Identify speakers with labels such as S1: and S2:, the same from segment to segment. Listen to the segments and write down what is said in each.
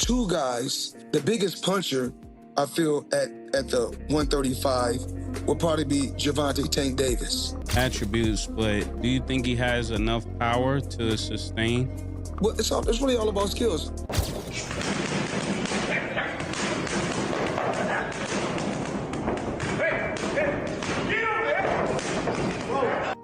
S1: two guys, the biggest puncher, I feel, at the 135 will probably be Gervonta Tank Davis.
S2: Attributes, but do you think he has enough power to sustain?
S1: Well, it's really all about skills.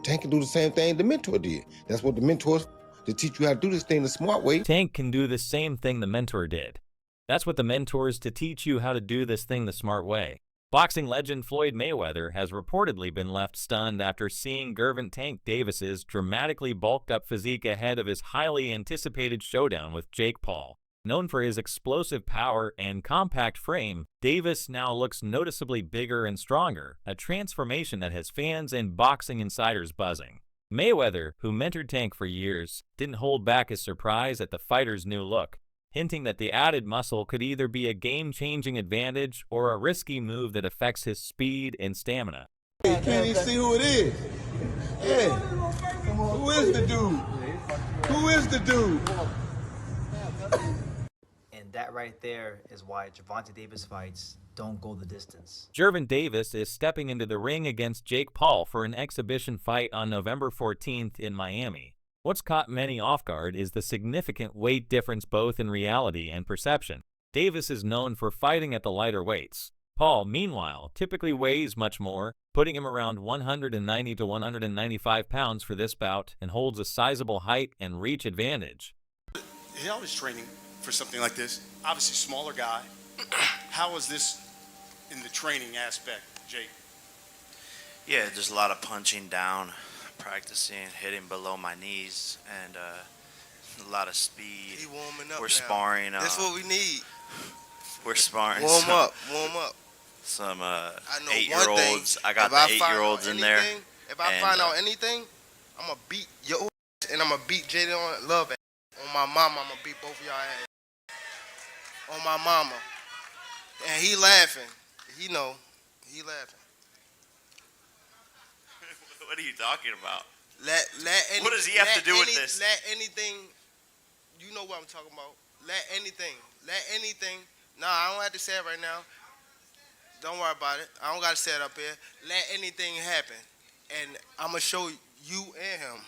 S3: Tank can do the same thing the mentor did. That's what the mentor, to teach you how to do this thing the smart way.
S4: Tank can do the same thing the mentor did. That's what the mentor is, to teach you how to do this thing the smart way. Boxing legend Floyd Mayweather has reportedly been left stunned after seeing Gervonta Tank Davis's dramatically bulked up physique ahead of his highly anticipated showdown with Jake Paul. Known for his explosive power and compact frame, Davis now looks noticeably bigger and stronger, a transformation that has fans and boxing insiders buzzing. Mayweather, who mentored Tank for years, didn't hold back his surprise at the fighter's new look, hinting that the added muscle could either be a game-changing advantage or a risky move that affects his speed and stamina.
S3: You can't even see who it is. Hey, who is the dude? Who is the dude?
S5: And that right there is why Gervonta Davis fights don't go the distance.
S4: Gervonta Davis is stepping into the ring against Jake Paul for an exhibition fight on November 14th in Miami. What's caught many off guard is the significant weight difference both in reality and perception. Davis is known for fighting at the lighter weights. Paul, meanwhile, typically weighs much more, putting him around 190 to 195 pounds for this bout, and holds a sizable height and reach advantage.
S6: He always training for something like this. Obviously, smaller guy. How is this in the training aspect, Jake?
S7: Yeah, just a lot of punching down, practicing, hitting below my knees, and a lot of speed.
S8: He warming up.
S7: We're
S8: now.
S7: sparring.
S8: That's what we need.
S7: We're sparring.
S8: Warm up.
S7: Some
S8: I know
S7: 8-year-olds. I got the 8-year-olds in there.
S8: If I find out anything, I'm gonna beat your ass, and I'm gonna beat Jaden Love ass. On my mama, I'm gonna beat both of y'all ass. On my mama. And he laughing. He know. He laughing.
S7: What are you talking about?
S8: What
S7: does he have to do with this?
S8: Let anything, you know what I'm talking about. Let anything. Nah, I don't have to say it right now. Don't worry about it. I don't got to say it up here. Let anything happen. And I'm going to show you and him.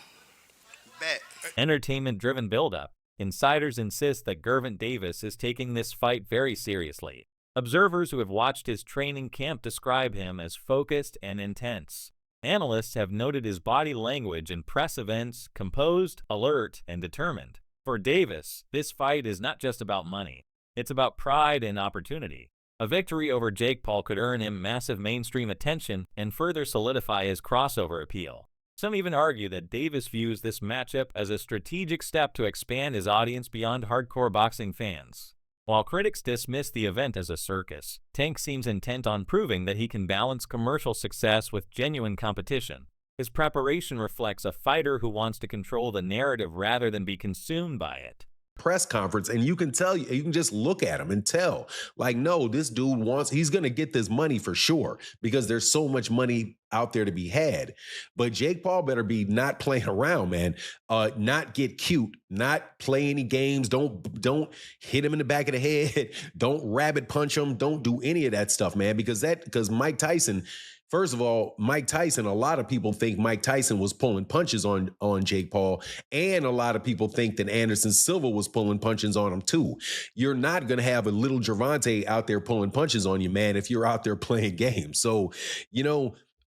S8: Bet.
S4: Entertainment-driven build-up. Insiders insist that Gervonta Davis is taking this fight very seriously. Observers who have watched his training camp describe him as focused and intense. Analysts have noted his body language in press events, composed, alert, and determined. For Davis, this fight is not just about money. It's about pride and opportunity. A victory over Jake Paul could earn him massive mainstream attention and further solidify his crossover appeal. Some even argue that Davis views this matchup as a strategic step to expand his audience beyond hardcore boxing fans. While critics dismiss the event as a circus, Tank seems intent on proving that he can balance commercial success with genuine competition. His preparation reflects a fighter who wants to control the narrative rather than be consumed by it.
S9: Press conference, and you can tell, you can just look at him and tell, like, no, this dude he's going to get this money for sure, because there's so much money out there to be had. But Jake Paul better be not playing around, man. Not get cute, not play any games. Don't hit him in the back of the head. Don't rabbit punch him. Don't do any of that stuff, man, because Mike Tyson, first of all, Mike Tyson, a lot of people think Mike Tyson was pulling punches on Jake Paul, and a lot of people think that Anderson Silva was pulling punches on him too. You're not going to have a little Gervonta out there pulling punches on you, man, if you're out there playing games. So,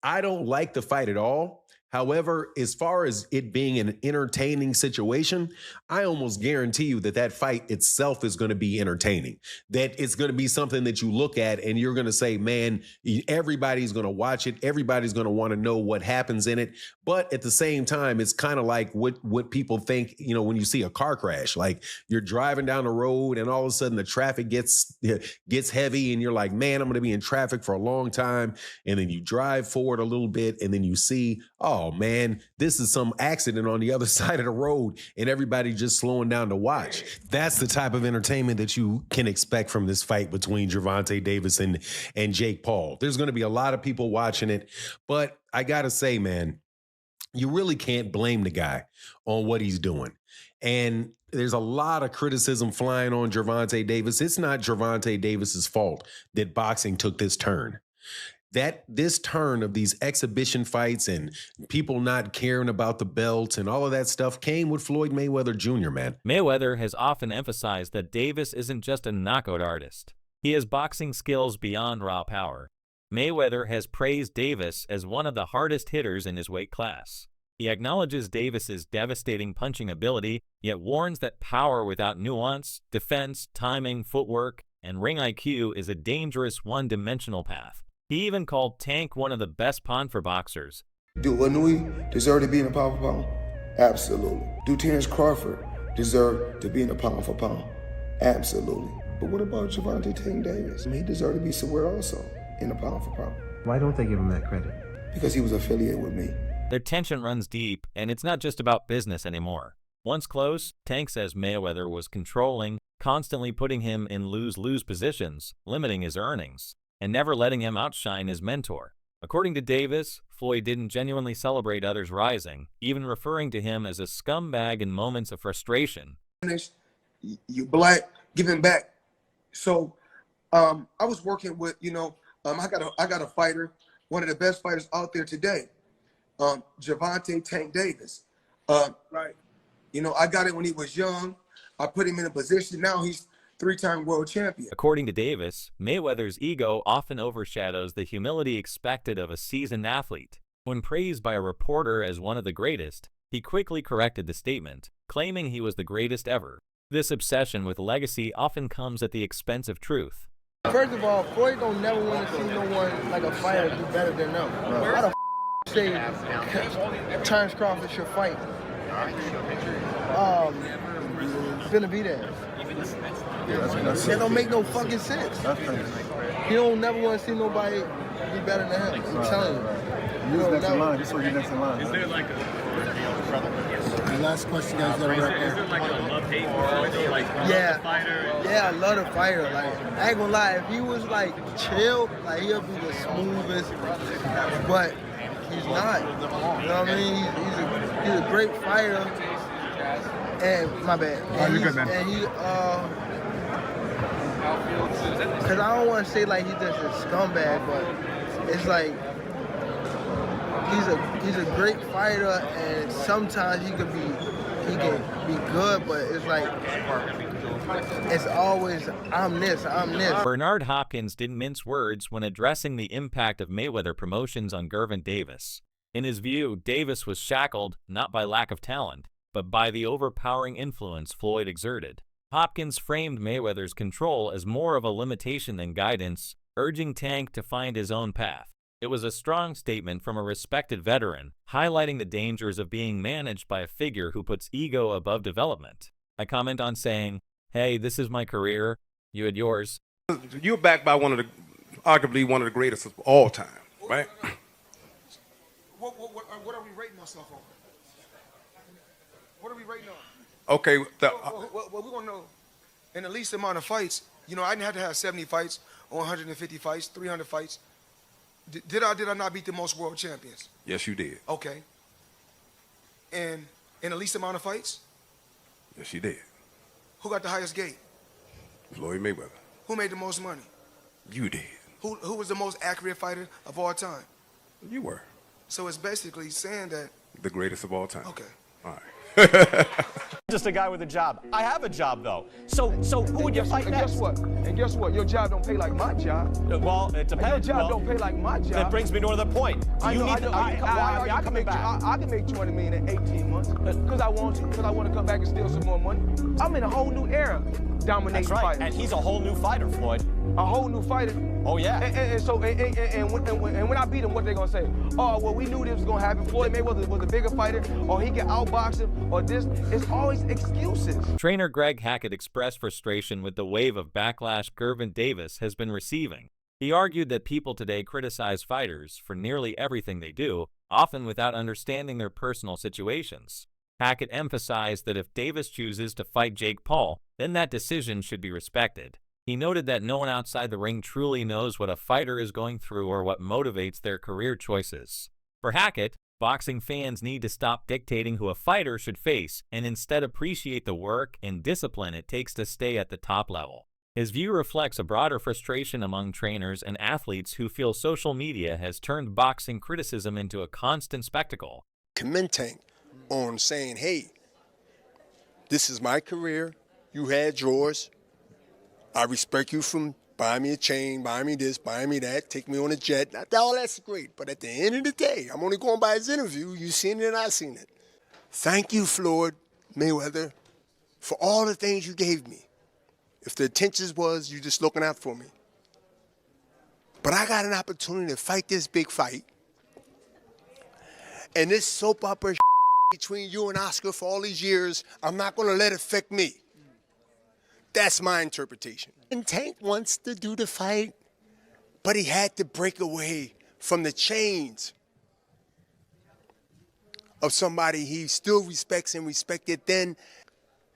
S9: I don't like the fight at all. However, as far as it being an entertaining situation, I almost guarantee you that fight itself is going to be entertaining. That it's going to be something that you look at and you're going to say, man, everybody's going to watch it. Everybody's going to want to know what happens in it. But at the same time, it's kind of like what people think, when you see a car crash, like you're driving down the road and all of a sudden the traffic gets heavy and you're like, man, I'm going to be in traffic for a long time. And then you drive forward a little bit and then you see, oh man, this is some accident on the other side of the road and everybody just slowing down to watch. That's the type of entertainment that you can expect from this fight between Gervonta Davis and Jake Paul. There's going to be a lot of people watching it, but I got to say, man, you really can't blame the guy on what he's doing. And there's a lot of criticism flying on Gervonta Davis. It's not Gervonta Davis's fault that boxing took this turn. This turn of these exhibition fights and people not caring about the belts and all of that stuff came with Floyd Mayweather Jr., man.
S4: Mayweather has often emphasized that Davis isn't just a knockout artist. He has boxing skills beyond raw power. Mayweather has praised Davis as one of the hardest hitters in his weight class. He acknowledges Davis's devastating punching ability, yet warns that power without nuance, defense, timing, footwork, and ring IQ is a dangerous one-dimensional path. He even called Tank one of the best pawn for boxers.
S1: Do Inouye deserve to be in a pound for pound? Absolutely. Do Terrence Crawford deserve to be in a pound for pound? Absolutely. But what about Gervonta Tank Davis? He deserved to be somewhere also in a pound for pound.
S10: Why don't they give him that credit?
S1: Because he was affiliated with me.
S4: Their tension runs deep, and it's not just about business anymore. Once close, Tank says Mayweather was controlling, constantly putting him in lose-lose positions, limiting his earnings, and never letting him outshine his mentor. According to Davis, Floyd didn't genuinely celebrate others rising, even referring to him as a scumbag in moments of frustration.
S1: You black, giving back. So I was working with, I got a fighter, one of the best fighters out there today. Gervonta Tank Davis. Right. I got it when he was young. I put him in a position. Now he's 3-time world champion.
S4: According to Davis, Mayweather's ego often overshadows the humility expected of a seasoned athlete. When praised by a reporter as one of the greatest, he quickly corrected the statement, claiming he was the greatest ever. This obsession with legacy often comes at the expense of truth.
S8: First of all, Floyd don't never want to see no one like a fighter do better than them. Why the say Terrence Crawford should fight Benavidez? That don't make no fucking sense. He don't never want to see nobody be better than him. I'm telling you.
S10: Who's next in line? Just so you're next in line.
S11: Is there like
S10: the last question, guys? Got to wrap
S11: is there like a love-hate for like
S8: yeah.
S11: the fighter?
S8: Yeah, I love the fighter. Like, I ain't gonna lie, if he was like chill, like he'll be the smoothest. But he's not. You know what I mean? He's a great fighter. And my bad. And
S10: you're good, man.
S8: And he because I don't want to say like he's just a scumbag, but it's like he's a great fighter, and sometimes he can be good, but it's like it's always I'm this.
S4: Bernard Hopkins didn't mince words when addressing the impact of Mayweather promotions on Gervonta Davis. In his view, Davis was shackled not by lack of talent, but by the overpowering influence Floyd exerted. Hopkins framed Mayweather's control as more of a limitation than guidance, urging Tank to find his own path. It was a strong statement from a respected veteran, highlighting the dangers of being managed by a figure who puts ego above development. I comment on saying, hey, this is my career, you had yours.
S3: You're backed by arguably one of the greatest of all time, right?
S1: What are we rating ourselves on? What are we rating on?
S3: Okay.
S1: Well, we're going to know in the least amount of fights. I didn't have to have 70 fights or 150 fights, 300 fights. Did I not beat the most world champions?
S3: Yes, you did.
S1: Okay. And in the least amount of fights?
S3: Yes, you did.
S1: Who got the highest gate?
S3: Floyd Mayweather.
S1: Who made the most money?
S3: You did.
S1: Who was the most accurate fighter of all time?
S3: You were.
S1: So it's basically saying that...
S3: The greatest of all time.
S1: Okay.
S3: All right.
S12: Just a guy with a job. I have a job though. So who would you fight next?
S8: And guess what? Your job don't pay like my job.
S12: Well, it depends.
S8: Your job don't pay like my job.
S12: That brings me to another point. Why are you coming back?
S8: I can make $20 million in 18 months because I want to. Because I want to come back and steal some more money. I'm in a whole new era, dominating
S12: That's right.
S8: fighters.
S12: And he's a whole new fighter, Floyd.
S8: A whole new fighter.
S12: Oh yeah.
S8: And when I beat him, what they gonna say? Oh well, we knew this was gonna happen. Floyd Mayweather was a bigger fighter, or he can outbox him, or this. It's always excuses.
S4: Trainer Greg Hackett expressed frustration with the wave of backlash Gervonta Davis has been receiving. He argued that people today criticize fighters for nearly everything they do, often without understanding their personal situations. Hackett emphasized that if Davis chooses to fight Jake Paul, then that decision should be respected. He noted that no one outside the ring truly knows what a fighter is going through or what motivates their career choices. For Hackett, boxing fans need to stop dictating who a fighter should face and instead appreciate the work and discipline it takes to stay at the top level. His view reflects a broader frustration among trainers and athletes who feel social media has turned boxing criticism into a constant spectacle.
S3: Commend Tank on saying, hey, this is my career. You had yours. I respect you from buying me a chain, buying me this, buying me that, take me on a jet. All that's great. But at the end of the day, I'm only going by his interview. You seen it and I seen it. Thank you, Floyd Mayweather, for all the things you gave me. If the intentions was you just looking out for me. But I got an opportunity to fight this big fight. And this soap opera between you and Oscar for all these years, I'm not going to let it affect me. That's my interpretation. And Tank wants to do the fight, but he had to break away from the chains of somebody he still respects and respected then.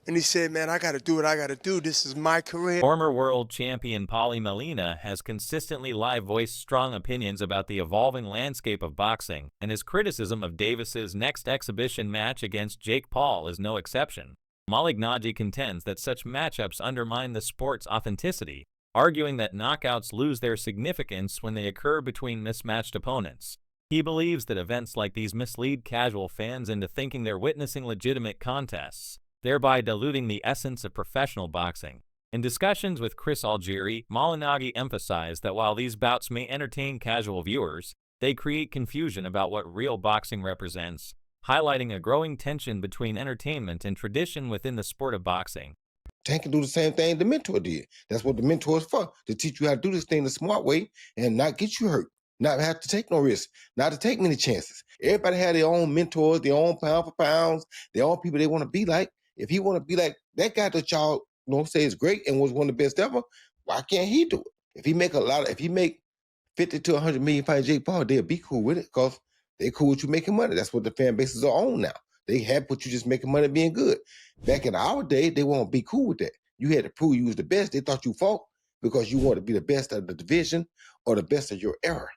S3: And he said, man, I got to do what I got to do. This is my career.
S4: Former world champion Paulie Molina has consistently live-voiced strong opinions about the evolving landscape of boxing, and his criticism of Davis's next exhibition match against Jake Paul is no exception. Malignaggi contends that such matchups undermine the sport's authenticity, arguing that knockouts lose their significance when they occur between mismatched opponents. He believes that events like these mislead casual fans into thinking they're witnessing legitimate contests, thereby diluting the essence of professional boxing. In discussions with Chris Algieri, Malignaggi emphasized that while these bouts may entertain casual viewers, they create confusion about what real boxing represents, highlighting a growing tension between entertainment and tradition within the sport of boxing.
S13: Tank can do the same thing the mentor did. That's what the mentor is for, to teach you how to do this thing the smart way and not get you hurt, not have to take no risks, not to take many chances. Everybody had their own mentors, their own pound for pounds, their own people they want to be like. If he want to be like that guy that y'all say is great and was one of the best ever, why can't he do it? If he make 50 to 100 million fighting Jake Paul, they'll be cool with it because they cool with you making money. That's what the fan bases are on now. They had put you just making money being good. Back in our day, they won't be cool with that. You had to prove you was the best. They thought you fought because you wanted to be the best of the division or the best of your era.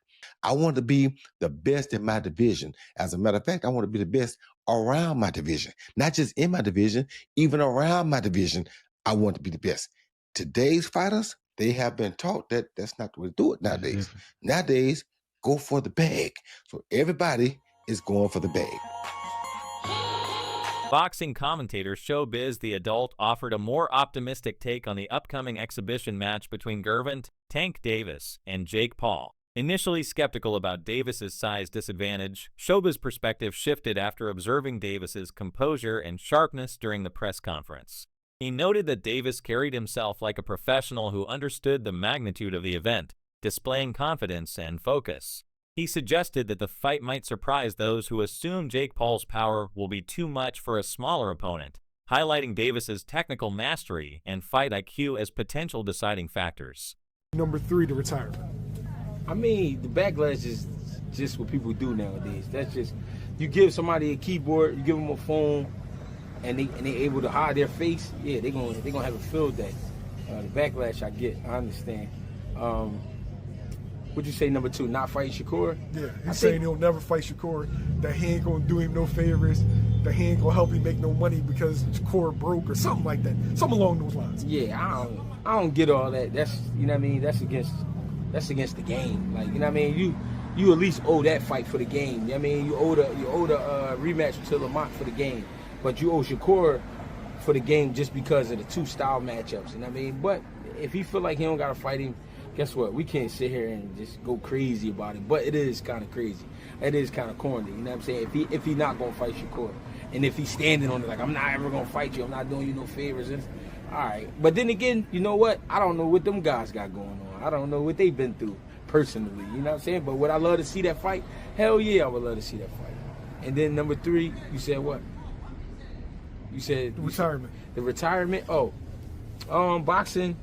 S13: I want to be the best in my division. As a matter of fact, I want to be the best around my division. Not just in my division, even around my division, I want to be the best. Today's fighters, they have been taught that that's not the way to do it nowadays. Mm-hmm. Nowadays, go for the bag. So everybody is going for the bag.
S4: Boxing commentator Showbiz the Adult offered a more optimistic take on the upcoming exhibition match between Gervonta, Tank Davis, and Jake Paul. Initially skeptical about Davis's size disadvantage, Showbiz's perspective shifted after observing Davis's composure and sharpness during the press conference. He noted that Davis carried himself like a professional who understood the magnitude of the event, displaying confidence and focus. He suggested that the fight might surprise those who assume Jake Paul's power will be too much for a smaller opponent, highlighting Davis's technical mastery and fight IQ as potential deciding factors.
S14: Number 3, the retirement.
S15: I mean, the backlash is just what people do nowadays. That's just, you give somebody a keyboard, you give them a phone, and they able to hide their face. Yeah, they gonna have a field day. The backlash I get, I understand. What'd you say, number 2, not fight Shakur?
S14: Yeah, he's saying he'll never fight Shakur, that he ain't gonna do him no favors, that he ain't gonna help him make no money because Shakur broke or something like that. Something along those lines.
S15: Yeah, I don't get all that. That's, you know what I mean, that's against the game. Like, you know what I mean, you at least owe that fight for the game. You know what I mean, you owe the rematch to Lamont for the game. But you owe Shakur for the game just because of the 2 style matchups, you know what I mean? But if he feel like he don't gotta fight him, guess what? We can't sit here and just go crazy about it. But it is kind of crazy. It is kind of corny. You know what I'm saying? If he not gonna fight Shakur, and if he's standing on it like, I'm not ever gonna fight you, I'm not doing you no favors. And, all right. But then again, you know what? I don't know what them guys got going on. I don't know what they've been through personally. You know what I'm saying? But would I love to see that fight? Hell yeah, I would love to see that fight. And then number 3, you said what? You said
S14: the retirement.
S15: The retirement. Oh, boxing.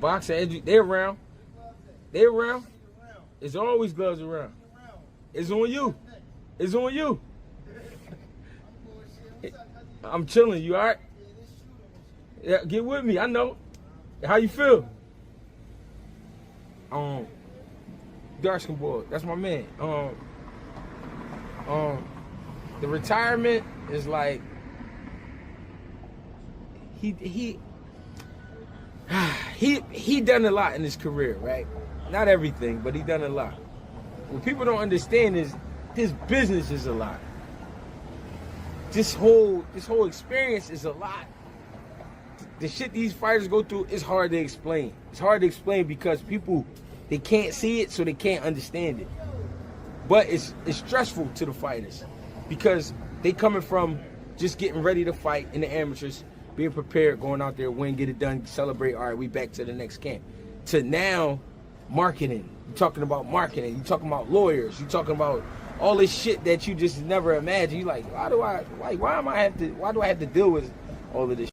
S15: Boxing, they're around. They're around. It's always gloves around. It's on you. It's on you. I'm chilling. You all right? Yeah, get with me. I know. How you feel? Dark skin boy. That's my man. The retirement is like he done a lot in his career, right? Not everything, but he done a lot. What people don't understand is his business is a lot. This whole experience is a lot. The shit these fighters go through is hard to explain. It's hard to explain because people, they can't see it, so they can't understand it. But it's stressful to the fighters because they coming from just getting ready to fight in the amateurs, being prepared, going out there, win, get it done, celebrate, all right, we back to the next camp. To now, marketing. You're talking about marketing. You're talking about lawyers. You're talking about all this shit that you just never imagined. You're like, why do I have to deal with all of this?